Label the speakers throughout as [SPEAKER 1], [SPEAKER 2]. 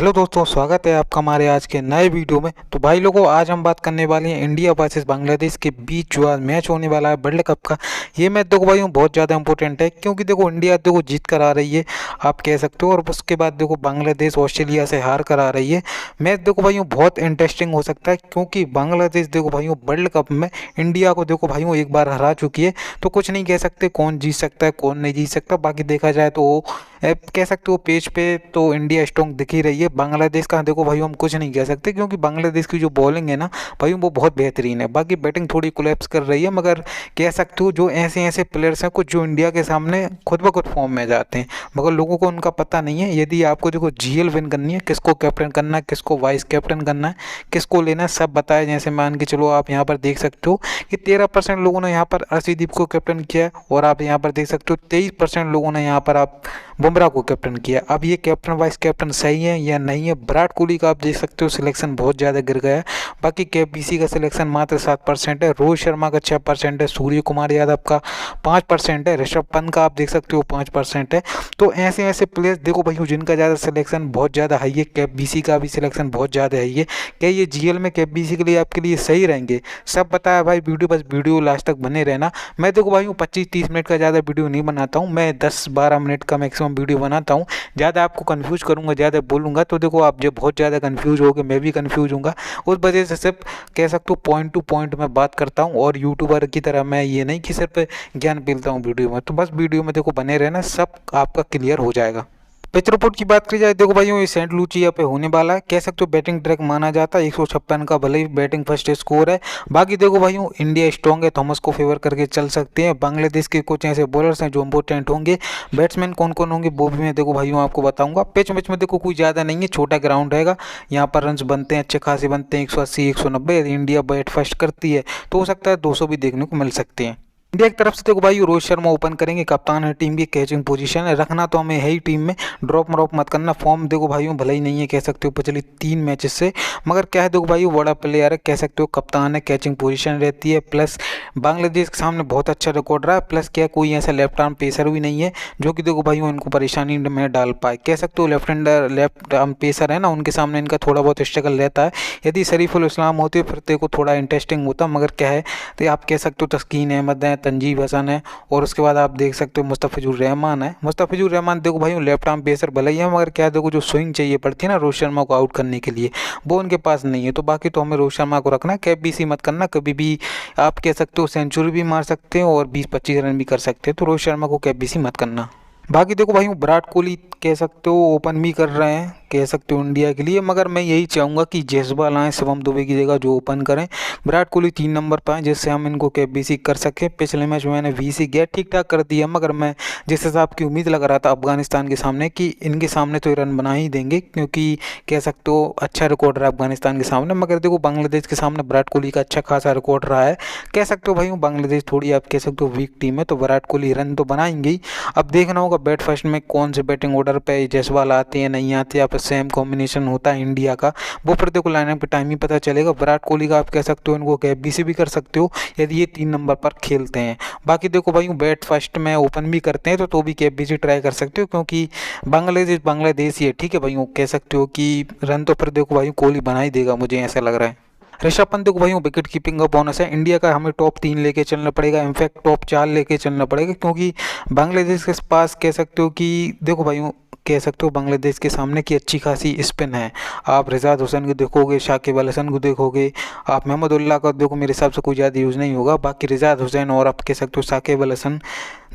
[SPEAKER 1] तो हेलो दोस्तों, स्वागत है आपका हमारे आज के नए वीडियो में। तो भाई लोगों, आज हम बात करने वाले हैं इंडिया वर्सेस बांग्लादेश के बीच जो आज मैच होने वाला है वर्ल्ड कप का। ये मैच देखो भाई बहुत ज़्यादा इंपॉर्टेंट है, क्योंकि देखो इंडिया देखो जीत कर आ रही है आप कह सकते हो, और उसके बाद देखो बांग्लादेश ऑस्ट्रेलिया से हार कर आ रही है। मैच देखो भाई बहुत इंटरेस्टिंग हो सकता है, क्योंकि बांग्लादेश देखो भाई वर्ल्ड कप में इंडिया को देखो भाई एक बार हरा चुकी है। तो कुछ नहीं कह सकते कौन जीत सकता है कौन नहीं जीत सकता। बाकी देखा जाए तो कह सकते हो पेज पे तो इंडिया स्ट्रॉन्ग दिख ही रही है। बांग्लादेश का देखो भाई हम कुछ नहीं कह सकते, क्योंकि बांग्लादेश की जो बॉलिंग है ना भाई वो बहुत बेहतरीन है। बाकी बैटिंग थोड़ी कोलैप्स कर रही है, मगर कह सकते हो जो ऐसे ऐसे प्लेयर्स हैं कुछ जो इंडिया के सामने खुद ब खुद फॉर्म में जाते हैं, मगर लोगों को उनका पता नहीं है। यदि आपको देखो जीएल विन करनी है, किसको कैप्टन करना है, किसको वाइस कैप्टन करना है, किसको लेना है, सब बताया। जैसे मान के चलो आप यहाँ पर देख सकते हो कि 13% लोगों ने यहाँ पर अर्शदीप को कैप्टन किया है, और आप यहाँ पर देख सकते हो 23% लोगों ने यहाँ पर आप बुमराह को कैप्टन किया। अब ये कैप्टन वाइस कैप्टन सही है या नहीं है। विराट कोहली का आप देख सकते हो सिलेक्शन बहुत ज़्यादा गिर गया है। बाकी केबीसी का सिलेक्शन मात्र 7% है, रोहित शर्मा का 6% है, सूर्य कुमार यादव का 5% है, ऋषभ पंत का आप देख सकते हो 5% है। तो ऐसे ऐसे प्लेयर्स देखो भाई जिनका ज़्यादा सिलेक्शन बहुत ज़्यादा हाई है। केबीसी का भी सिलेक्शन बहुत ज़्यादा हाई है। क्या ये जीएल में केबीसी के लिए आपके लिए सही रहेंगे, सब बताया भाई वीडियो, बस वीडियो लास्ट तक बने रहना। मैं देखो भाई 25-30 मिनट का ज़्यादा वीडियो नहीं बनाता हूँ, मैं 10-12 मिनट का मैक्सिमम वीडियो बनाता हूँ। ज़्यादा आपको कंफ्यूज करूँगा, ज़्यादा बोलूँगा तो देखो आप जब बहुत ज़्यादा कंफ्यूज होगे मैं भी कंफ्यूज हूँगा। उस वजह से सिर्फ कह सकते हो पॉइंट टू पॉइंट मैं बात करता हूँ, और यूट्यूबर की तरह मैं ये नहीं कि सिर्फ ज्ञान पीलता हूँ वीडियो में। तो बस वीडियो में देखो बने रहना, सब आपका क्लियर हो जाएगा। पिच रिपोर्ट की बात की जाए देखो भाई ये सेंट लूचिया पे होने वाला है। कह सकते हो बैटिंग ट्रैक माना जाता है 156 का, भले ही बैटिंग फर्स्ट स्कोर है। बाकी देखो भाई इंडिया स्ट्रॉन्ग है, थॉमस को फेवर करके चल सकते हैं। बांग्लादेश के कुछ ऐसे बॉलर्स हैं जो इंपॉर्टेंट होंगे। बैट्समैन कौन कौन होंगे वो भी मैं देखो भाई आपको बताऊंगा। पिच में देखो कोई ज़्यादा नहीं है, छोटा ग्राउंड रहेगा, यहाँ पर रन बनते हैं अच्छे खासे बनते हैं 180-190। यदि इंडिया बैट फर्स्ट करती है तो हो सकता है 200 भी देखने को मिल सकते हैं। इंडिया की तरफ से देखो भाई रोहित शर्मा ओपन करेंगे, कप्तान है टीम की, कैचिंग पोजीशन है, रखना तो हमें है ही टीम में, ड्रॉप मरॉप मत करना। फॉर्म देखो भाई भले ही नहीं है कह सकते हो पिछले 3 मैचेस से, मगर क्या है देखो भाई बड़ा प्लेयर है, कह सकते हो कप्तान है, कैचिंग पोजीशन रहती है। प्लस बांग्लादेश के सामने बहुत अच्छा रिकॉर्ड रहा है। प्लस क्या कोई ऐसा लेफ्ट आर्म पेसर भी नहीं है जो कि देखो भाई इनको परेशानी में डाल पाए। कह सकते हो लेफ्ट आर्म पेसर है ना, उनके सामने इनका थोड़ा बहुत स्ट्रगल रहता है। यदि शरीफुल इस्लाम होते फिर देखो थोड़ा इंटरेस्टिंग होता, मगर क्या है तो आप कह सकते हो तस्कीन अहमद है, तंजीब हसन है, और उसके बाद आप देख सकते हो मुस्तफिजुर रहमान है। मुस्तफिजुर रहमान देखो भाई लेफ्ट आर्म पेसर भले ही है, मगर क्या देखो जो स्विंग चाहिए पड़ती है ना रोहित शर्मा को आउट करने के लिए, वो उनके पास नहीं है। तो बाकी तो हमें रोहित शर्मा को रखना है, कैबीसी मत करना। कभी भी आप कह सकते हो सेंचुरी भी मार सकते हो और 20-25 रन भी कर सकते हो, तो रोहित शर्मा को कैबीसी मत करना। बाकी देखो भाई विराट कोहली कह सकते हो ओपन भी कर रहे हैं कह सकते हो इंडिया के लिए, मगर मैं यही चाहूँगा कि जयसवाल आए शिवम दुबे की जगह जो ओपन करें। विराट कोहली 3 नंबर पर आए, जिससे हम इनको केबीसी कर सकें। पिछले मैच में मैंने वीसी गया ठीक ठाक कर दिया, मगर मैं जिस हिसाब की उम्मीद लग रहा था अफगानिस्तान के सामने कि इनके सामने तो रन बना ही देंगे, क्योंकि कह सकते हो अच्छा रिकॉर्ड रहा अफगानिस्तान के सामने। मगर देखो बांग्लादेश के सामने विराट कोहली का अच्छा खासा रिकॉर्ड रहा है। कह सकते हो भाई बांग्लादेश थोड़ी आप कह सकते हो वीक टीम है, तो विराट कोहली रन तो बनाएंगे ही। अब देखना होगा बैट फर्स्ट में कौन से बैटिंग ऑर्डर पे जयसवाल आते हैं नहीं आते, या फिर सेम कॉम्बिनेशन होता है इंडिया का, वो फिर देखो लाइनअप पे टाइम ही पता चलेगा। विराट कोहली का आप कह सकते हो इनको केबीसी भी कर सकते हो यदि ये 3 नंबर पर खेलते हैं। बाकी देखो भाई बैट फर्स्ट में ओपन भी करते हैं तो भी केबीसी ट्राई कर सकते हो, क्योंकि बांग्लादेश ही है। ठीक है भाई वो कह सकते हो कि रन तो फिर देखो भाई कोहली बना ही देगा, मुझे ऐसा लग रहा है। ऋषभ पंत को भाई विकेट कीपिंग का बोनस है। इंडिया का हमें टॉप 3 लेके चलना पड़ेगा, इनफैक्ट टॉप 4 लेके चलना पड़ेगा, क्योंकि बांग्लादेश के पास कह सकते हो कि देखो भाई कह सकते हो बांग्लादेश के सामने की अच्छी खासी स्पिन है। आप रिजात हुसैन को देखोगे, शाकिब अल हसन को देखोगे, आप महमदुल्लाह का देखो मेरे हिसाब से कोई ज़्यादा यूज़ नहीं होगा। बाकी रिजात हुसैन और आप कह सकते हो शाकिब अल हसन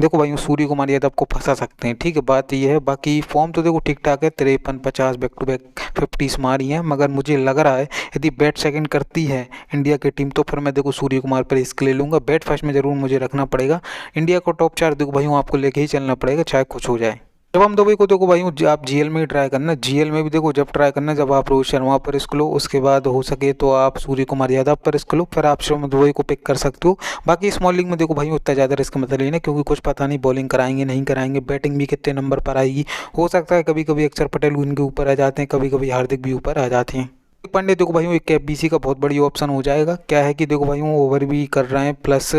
[SPEAKER 1] देखो भाई सूर्य कुमार यादव को फंसा सकते हैं। ठीक है बात ये है। बाकी फॉर्म तो देखो ठीक ठाक है, 53-50 बैक टू बैक 50s मारी हैं, मगर मुझे लग रहा है यदि बैट सेकंड करती है इंडिया की टीम तो फिर मैं देखो सूर्य कुमार पर रिस्क ले लूँगा। बैट फर्स्ट में ज़रूर मुझे रखना पड़ेगा। इंडिया को टॉप 4 देखो भाई आपको लेके ही चलना पड़ेगा, चाहे कुछ हो जाए। जब हम दुबई को देखो भाई आप जीएल में ही ट्राई करना। जीएल में भी देखो जब ट्राई करना जब आप रोहित शर्मा पर रिस्क लो, उसके बाद हो सके तो आप सूर्य कुमार यादव पर रिस्क लो, फिर आप शिवम दुबई को पिक कर सकते हो। बाकी स्मॉल लीग में देखो भाई उतना ज़्यादा रिस्क मत लेना, क्योंकि कुछ पता नहीं बॉलिंग कराएंगे नहीं कराएंगे, बैटिंग भी कितने नंबर पर आएगी। हो सकता है कभी कभी अक्षर पटेल उनके ऊपर आ जाते हैं, कभी कभी हार्दिक भी ऊपर आ जाते हैं। पांड्या देखो भाई एक बीसी का बहुत बड़ी ऑप्शन हो जाएगा। क्या है कि देखो भाई वो ओवर भी कर रहे हैं, प्लस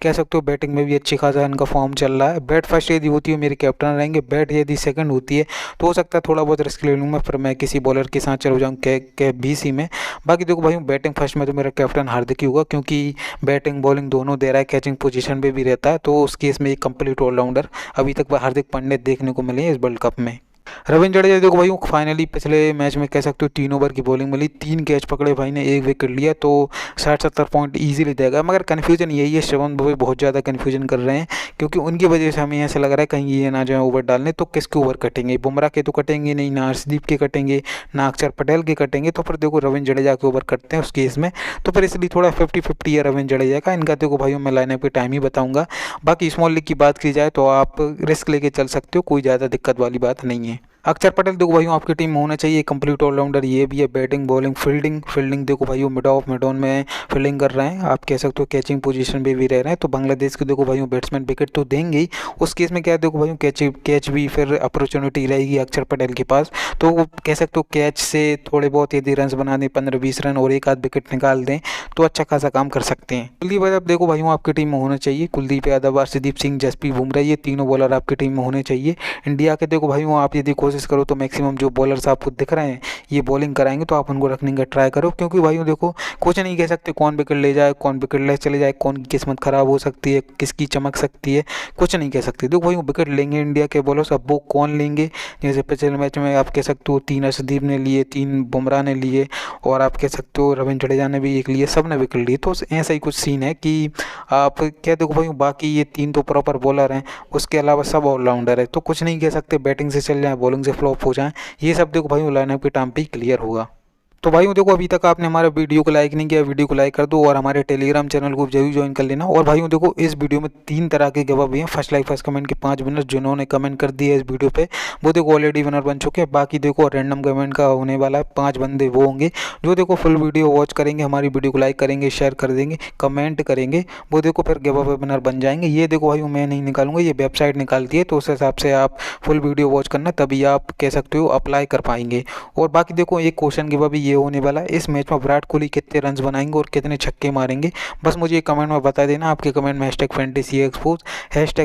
[SPEAKER 1] कह सकते हो बैटिंग में भी अच्छी खासा इनका फॉर्म चल रहा है। बैट फर्स्ट यदि होती है मेरे कैप्टन रहेंगे, बैट यदि सेकंड होती है तो हो सकता है थोड़ा बहुत रिस्क ले लूँगा, फिर मैं किसी बॉलर के साथ चल जाऊँ के बीसी में। बाकी देखो भाई बैटिंग फर्स्ट में तो मेरा कैप्टन हार्दिक ही होगा, क्योंकि बैटिंग बॉलिंग दोनों दे रहा है, कैचिंग पोजीशन पे भी रहता है, तो उस केस में एक कंप्लीट ऑलराउंडर अभी तक हार्दिक पांड्या देखने को मिले हैं इस वर्ल्ड कप में। रविंद्र जडेजा देखो भाई फाइनली पिछले मैच में कह सकते हो 3 ओवर की बॉलिंग मिली, 3 कैच पकड़े भाई ने, 1 विकेट लिया, तो 60-70 पॉइंट इजीली देगा। मगर कन्फ्यूजन यही है, श्रवण भाई बहुत ज़्यादा कन्फ्यूजन कर रहे हैं, क्योंकि उनकी वजह से हमें ऐसा लग रहा है कहीं ये ना जाए ओवर डालने। तो किसके ओवर कटेंगे? बुमराह के तो कटेंगे नहीं, ना हर्षदीप के कटेंगे, ना अक्षर पटेल के कटेंगे, तो फिर देखो रविंद्र जडेजा के ओवर कटते हैं उस केस में। तो फिर इसलिए थोड़ा 50-50 है रविंद्र जडेजा का। इनका देखो भाई मैं लाइनअप के टाइम ही बताऊंगा। बाकी स्मॉल लीग की बात की जाए तो आप रिस्क लेके चल सकते हो, कोई ज़्यादा दिक्कत वाली बात नहीं है। अक्षर पटेल देखो भाई आपकी टीम में होना चाहिए, कंप्लीट ऑलराउंडर ये भी है। बैटिंग बॉलिंग फील्डिंग देखो भाई मिड ऑफ मिड ऑन में फील्डिंग कर रहे हैं, आप कह सकते हो कैचिंग पोजीशन पे भी रह रहे हैं। तो बांग्लादेश के देखो भाई बैट्समैन विकेट तो देंगे ही, उस केस में क्या है देखो भाई कैच भी फिर अपॉर्चुनिटी रहेगी अक्षर पटेल के पास। तो वो कह सकते हो कैच से थोड़े बहुत यदि रन बना दें, 15-20 रन और एक आध विकेट निकाल दें, तो अच्छा खासा काम कर सकते हैं। कुलदीप यादव देखो भाई आपकी टीम में होना चाहिए, कुलदीप यादव, अर्शदीप सिंह, जसप्रीत बुमराह, ये तीनों बॉलर आपकी टीम में होने चाहिए। इंडिया के देखो भाई आप यदि कोशिश करो तो मैक्सिमम जो बॉलर्स आपको दिख रहे हैं ये बॉलिंग कराएंगे, तो आप उनको रखने का ट्राई करो, क्योंकि भाई देखो कुछ नहीं कह सकते कौन विकेट ले जाए, कौन विकेट ले चले जाए, कौन की किस्मत खराब हो सकती है, किसकी चमक सकती है, कुछ नहीं कह सकते। देखो भाई विकेट लेंगे इंडिया के बॉलर्स, अब वो कौन लेंगे? जैसे पिछले मैच में आप कह सकते हो 3 अर्शदीप ने लिए, 3 बुमराह ने लिए, और आप कह सकते हो रविंद्र जडेजा ने भी एक लिए, सब ने विकेट लिए। तो ऐसा ही कुछ सीन है कि आप क्या देखो भाई बाकी ये 3 तो प्रॉपर बॉलर हैं, उसके अलावा सब ऑलराउंडर है, तो कुछ नहीं कह सकते बैटिंग से चल जाए, बॉलिंग से फ्लॉप हो जाए, ये सब देखो भाई लाइनअप के टाइम पे ही क्लियर होगा। तो भाइयों देखो अभी तक आपने हमारे वीडियो को लाइक नहीं किया, वीडियो को लाइक कर दो और हमारे टेलीग्राम चैनल को जरूर ज्वाइन कर लेना। और भाइयों देखो इस वीडियो में 3 तरह के गिव अवे हैं। फर्स्ट लाइक फर्स्ट कमेंट के 5 विनर जिन्होंने कमेंट कर दिए इस वीडियो पे, वो देखो ऑलरेडी विनर बन चुके हैं। बाकी देखो रैंडम कमेंट का होने वाला है, 5 बंदे वो होंगे जो देखो फुल वीडियो वॉच करेंगे, हमारी वीडियो को लाइक करेंगे, शेयर कर देंगे, कमेंट करेंगे, वो देखो फिर गिव अवे विनर बन जाएंगे। ये देखो भाई मैं नहीं निकालूंगा, ये वेबसाइट निकालती है, तो उस हिसाब से आप फुल वीडियो वॉच करना, तभी आप कह सकते हो अप्लाई कर पाएंगे। और बाकी देखो एक क्वेश्चन गिव अवे ये होने वाला है, इस मैच में विराट कोहली कितने रन बनाएंगे और कितने छक्के मारेंगे, बस मुझे कमेंट में बता देना। आपके कमेंट में #फैंटेसी एक्सपोज,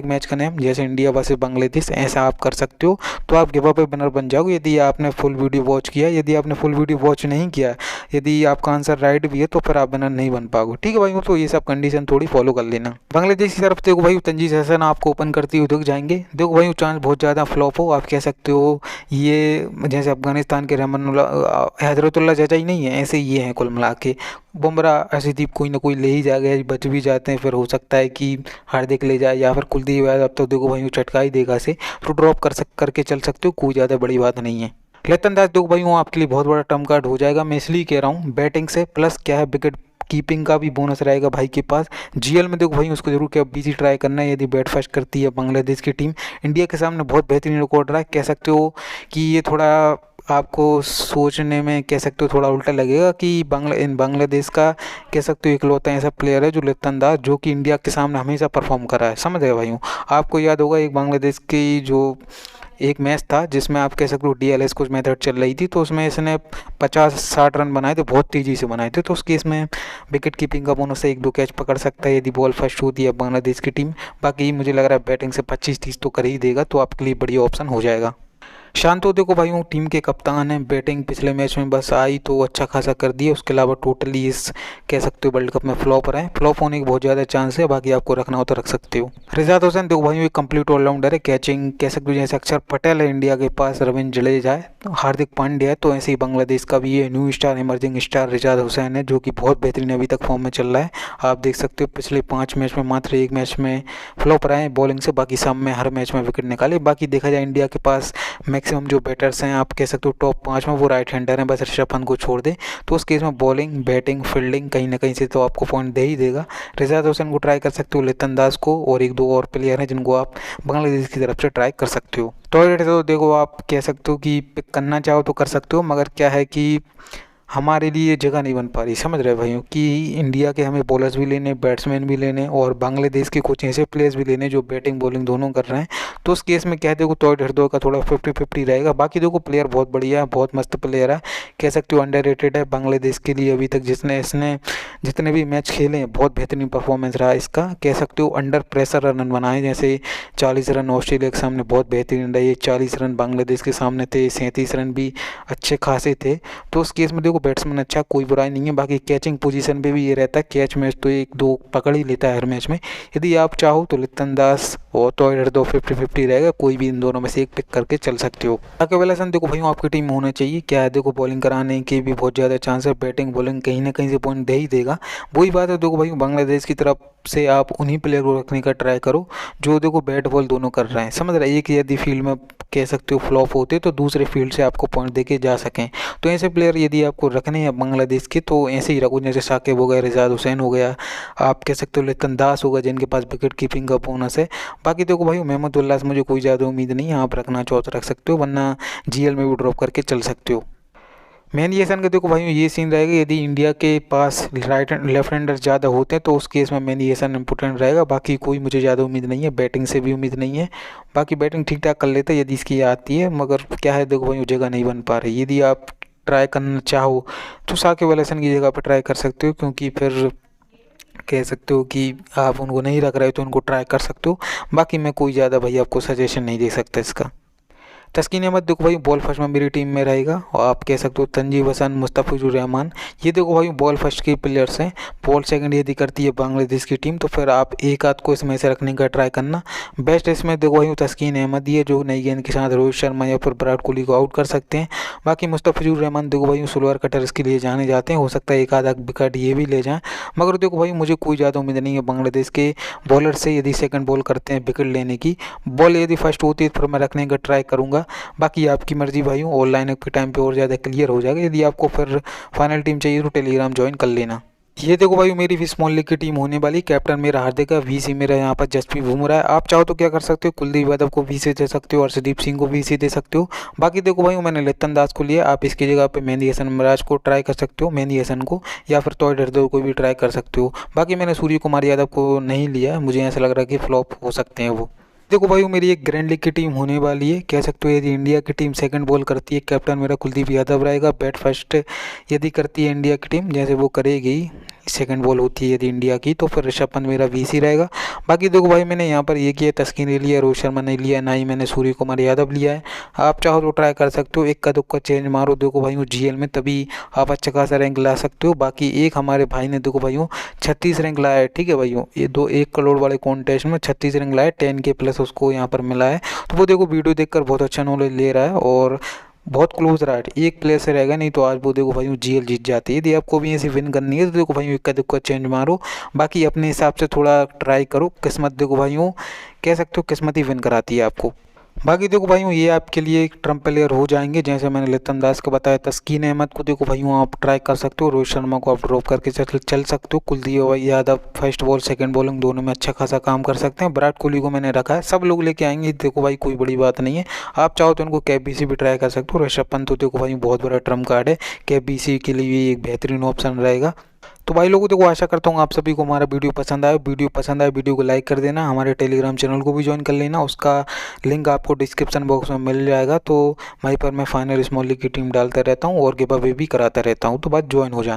[SPEAKER 1] मैच का नेम जैसे इंडिया वर्सेस बांग्लादेश, ऐसा आप कर सकते हो, तो आप गिव अवे विनर बन जाओगे यदि आपने फुल वीडियो वॉच किया। यदि आपने फुल वीडियो वॉच नहीं किया, यदि आपका आंसर राइट भी है, तो फिर आप विनर नहीं बन पाओगे। ठीक है भाई, तो ये सब कंडीशन थोड़ी फॉलो कर लेना। बांग्लादेश की तरफ देखो भाई तंजीद हसन आपको ओपन करती हुई दिख जाएंगे। देखो भाई चांस बहुत ज़्यादा फ्लॉप हो, आप कह सकते हो ये जैसे अफगानिस्तान के हैदरतुल्ला जजा ही नहीं है, ऐसे ये हैं कुल मिला के। बुमराह अर्शदीप कोई ना कोई ले ही जाएगा, बच भी जाते हैं, फिर हो सकता है कि हार्दिक ले जाए या फिर कुलदीप यादव, तो देखो भाई चटका ही देगा से, तो ड्रॉप करके चल सकते हो, कोई ज़्यादा बड़ी बात नहीं है। लेकिन दास देखो भाई वो आपके लिए बहुत बड़ा टर्म कार्ड हो जाएगा, मैं इसलिए कह रहा हूँ बैटिंग से, प्लस क्या है विकेट कीपिंग का भी बोनस रहेगा भाई के पास। जीएल में देखो भाई उसको जरूर क्या बीसी ट्राई करना है, यदि बैट फर्स्ट करती है बांग्लादेश की टीम। इंडिया के सामने बहुत बेहतरीन रिकॉर्ड रहा है, कह सकते हो कि ये थोड़ा आपको सोचने में कह सकते हो थोड़ा उल्टा लगेगा कि बांग्लादेश का कह सकते हो इकलौता ऐसा प्लेयर है जो लिप्तन दास, जो कि इंडिया के सामने हमेशा परफॉर्म कर रहा है, समझ गए भाइयों। आपको याद होगा एक बांग्लादेश की जो एक मैच था जिसमें आप कह सकते हो DLS कुछ मेथड चल रही थी, तो उसमें इसने 50-60 रन बनाए थे, बहुत तेज़ी से बनाए थे, तो उस केस में विकेट कीपिंग का बोनस से 1-2 कैच पकड़ सकता है यदि बॉल फर्स्ट होती है बांग्लादेश की टीम। बाकी मुझे लग रहा है बैटिंग से 25-30 तो कर ही देगा, तो आपके लिए बढ़िया ऑप्शन हो जाएगा। शांतो देखो भाई वो टीम के कप्तान हैं, बैटिंग पिछले मैच में बस आई तो अच्छा खासा कर दिया, उसके अलावा टोटली इस कह सकते हो वर्ल्ड कप में फ्लॉप रहे हैं, फ्लॉप होने की बहुत ज़्यादा चांस है, बाकी आपको रखना हो तो रख सकते हो। रिजात हुसैन देखो भाई एक कंप्लीट ऑलराउंडर है, कैचिंग कह सकते हो जैसे अक्षर पटेल है इंडिया के पास, रविंद्र जडेजा है, तो हार्दिक पांड्या है, तो ऐसे ही बांग्लादेश का भी ये new star emerging star Rishad Hossain है, जो कि बहुत बेहतरीन अभी तक फॉर्म में चल रहा है। आप देख सकते हो पिछले 5 मैच में मात्र 1 मैच में फ्लॉप रहे हैं बॉलिंग से, बाकी सब में हर मैच में विकेट निकाले। बाकी देखा जाए इंडिया के पास मैक्सिमम जो बैटर्स हैं आप कह सकते हो टॉप 5 में वो राइट हैंडर हैं, बस ऋषभ पंत को छोड़ दे, तो उस केस में बॉलिंग बैटिंग फील्डिंग कहीं ना कहीं से तो आपको पॉइंट दे ही देगा। रिजात हुसैन को ट्राई कर सकते हो, लितन दास को, और 1-2 और प्लेयर हैं जिनको आप बांग्लादेश की तरफ से ट्राई कर सकते हो। टॉयलेट तो देखो आप कह सकते हो कि पिक करना चाहो तो कर सकते हो, मगर क्या है कि हमारे लिए जगह नहीं बन पा रही, समझ रहे भाइयों, कि इंडिया के हमें बॉलर्स भी लेने, बैट्समैन भी लेने और बांग्लादेश के कुछ ऐसे प्लेयर्स भी लेने जो बैटिंग बॉलिंग दोनों कर रहे हैं। तो उस केस में क्या है, देखो तोड़ हरदोई का थोड़ा 50-50 रहेगा। बाकी देखो प्लेयर बहुत बढ़िया है, बहुत मस्त प्लेयर है, कह सकते हो अंडररेटेड है बांग्लादेश के लिए। अभी तक इसने जितने भी मैच खेले हैं बहुत बेहतरीन परफॉर्मेंस रहा इसका, कह सकते हो अंडर प्रेशर रन बनाए, जैसे 40 रन ऑस्ट्रेलिया के सामने बहुत बेहतरीन रहे, 40 रन बांग्लादेश के सामने थे, 37 रन भी अच्छे खासे थे। तो उस केस में देखो बैट्समैन अच्छा, कोई बुराई नहीं है। बाकी कैचिंग पोजीशन पे भी ये रहता है, कैच मैच तो 1-2 पकड़ ही लेता है हर मैच में। यदि आप चाहो तो लिप्टन दास और तो इधर 50-50 रहेगा, कोई भी इन दोनों में से एक पिक करके चल सकते हो। बाकी वाला सन देखो भाई आपकी टीम होना चाहिए, क्या है देखो बॉलिंग कराने के भी बहुत ज़्यादा चांस है, बैटिंग बॉलिंग कहीं ना कहीं से पॉइंट दे ही देगा। वही बात है देखो भाई बांग्लादेश की तरफ से आप उन्हीं प्लेयर को रखने का ट्राई करो जो देखो बैट बॉल दोनों कर रहे हैं, समझ रहे हैं। एक यदि फील्ड में कह सकते हो फ्लॉप होते तो दूसरे फील्ड से आपको पॉइंट देके जा सकें। तो ऐसे प्लेयर यदि आपको रखने हैं बांग्लादेश के तो ऐसे ही रखो, जैसे साकिब हो गया, रिजाद हुसैन हो गया, आप कह सकते हो लिप्टन दास होगा जिनके पास विकेट कीपिंग का बोनस है। बाकी देखो भाई महमूदुल्लाह से मुझे कोई ज़्यादा उम्मीद नहीं है, आप रखना चाहो तो रख सकते हो, वरना जीएल में भी ड्रॉप करके चल सकते हो। मेन ये सन का देखो भाइयों ये सीन रहेगा, यदि इंडिया के पास राइट एंड लेफ्ट हैंडर ज़्यादा होते हैं तो उस केस में मेन ये सन इंपॉर्टेंट रहेगा। बाकी कोई मुझे ज़्यादा उम्मीद नहीं है, बैटिंग से भी उम्मीद नहीं है। बाकी बैटिंग ठीक ठाक कर लेता है यदि इसकी आती है, मगर क्या है देखो भाइयों जगह नहीं बन पा रही। यदि आप ट्राई करना चाहो तो साकिब अल हसन की जगह पर ट्राई कर सकते हो, क्योंकि फिर कह सकते हो कि आप उनको नहीं रख रहे हो तो उनको ट्राई कर सकते हो। बाकी मैं कोई ज़्यादा भाई आपको सजेशन नहीं दे सकता इसका। तस्कीन अहमद देखो भाई बॉल फर्स्ट में मेरी टीम में रहेगा, और आप कह सकते हो तंजीब हसन, मुस्तफिजुर रहमान, ये देखो भाई बॉल फर्स्ट के प्लेयर्स हैं। बॉल सेकंड यदि करती है बांग्लादेश की टीम तो फिर आप एक आध को इसमें से रखने का ट्राई करना। बेस्ट इसमें देखो भाई तस्कीन अहमद ही है जो नई गेंद के साथ रोहित शर्मा या फिर विराट कोहली को आउट कर सकते हैं। बाकी मुस्तफिजुर रहमान देखो भाई स्लोअर कटर्स के लिए जाने जाते हैं, हो सकता है एक आधा विकेट ये भी ले जाएँ, मगर देखो भाई मुझे कोई ज़्यादा उम्मीद नहीं है बांग्लादेश के बॉलर से। यदि सेकंड बॉल करते हैं विकेट लेने की, बॉल यदि फर्स्ट होती है तो फिर मैं रखने का ट्राई करूँगा। बाकी आपकी मर्जी भाई, ऑनलाइन के टाइम पे और ज़्यादा क्लियर हो जाएगा। यदि आपको फिर फाइनल टीम चाहिए तो टेलीग्राम ज्वाइन कर लेना। ये देखो भाई मेरी भी स्मॉल लीग की टीम होने वाली, कैप्टन मेरा हार्दिक है, वीसी मेरा यहाँ पर जसप्रीत बुमराह है। आप चाहो तो क्या कर सकते हो, कुलदीप यादव को वीसी दे सकते हो, अर्शदीप सिंह को वीसी दे सकते हो। बाकी देखो भाई मैंने लिप्टन दास को लिया, आप इसकी जगह पे मेहंदी हसन मिराज को ट्राई कर सकते हो, मेहंदी हसन को, या फिर तोड़ हरदोई को भी ट्राई कर सकते हो। बाकी मैंने सूर्य कुमार यादव को नहीं लिया, मुझे ऐसा लग रहा है कि फ्लॉप हो सकते हैं वो। देखो भाई मेरी एक ग्रैंड लीग की टीम होने वाली है, कह सकते हो यदि इंडिया की टीम सेकंड बॉल करती है कैप्टन मेरा कुलदीप यादव रहेगा। बैट फर्स्ट यदि करती है इंडिया की टीम, जैसे वो करेगी, सेकंड बॉल होती है यदि इंडिया की, तो फिर ऋषभ पंत मेरा वीसी रहेगा। बाकी देखो भाई मैंने यहाँ पर ये किया, तस्कीन ने लिया, रोहित शर्मा नहीं लिया, ना ही मैंने सूर्य कुमार यादव लिया है। आप चाहो तो ट्राई कर सकते हो, एक का दुक्का चेंज मारो देखो भाई जीएल में, तभी आप अच्छा खासा रैंक ला सकते हो। बाकी एक हमारे भाई ने देखो भाइयों 36 रैंक लाया है, ठीक है भाइयों, ये 1 करोड़ वाले कॉन्टेस्ट में 36 रैंक लाया, 10 के प्लस उसको यहाँ पर मिला है। तो वो देखो वीडियो देखकर बहुत अच्छा नॉलेज ले रहा है और बहुत क्लोज रहा है, एक प्लेयर से रहेगा, नहीं तो आज वो देखो भाई जीएल जीत जाती है। यदि आपको भी ऐसी विन करनी है तो देखो भाई इक्का दुक्का चेंज मारो, बाकी अपने हिसाब से थोड़ा ट्राई करो, किस्मत देखो भाइयों कह सकते हो किस्मत ही विन कराती है आपको। बाकी देखो भाइयों ये आपके लिए एक ट्रम्प प्लेयर हो जाएंगे, जैसे मैंने लिप्टन दास को बताया। तस्कीन अहमद को देखो भाइयों आप ट्राई कर सकते हो, रोहित शर्मा को आप ड्रॉप करके चल सकते हो, Kuldeep Yadav first ball second bowling दोनों में अच्छा खासा काम कर सकते हैं। विराट कोहली को मैंने रखा है, सब लोग लेके आएंगे देखो भाई, कोई बड़ी बात नहीं है। आप चाहो तो उनको KBC भी ट्राई कर सकते हो। ऋषभ पंत तो देखो भाई बहुत बड़ा ट्रम्प कार्ड है, KBC के लिए भी एक बेहतरीन ऑप्शन रहेगा। तो भाई लोगों देखो आशा करता हूँ आप सभी को हमारा वीडियो पसंद आए, वीडियो को लाइक कर देना, हमारे टेलीग्राम चैनल को भी ज्वाइन कर लेना, उसका लिंक आपको डिस्क्रिप्शन बॉक्स में मिल जाएगा। तो वहीं पर मैं फाइनल स्मॉल लीग की टीम डालता रहता हूँ और गिव अवे भी कराता रहता हूँ, तो बस ज्वाइन हो जाना।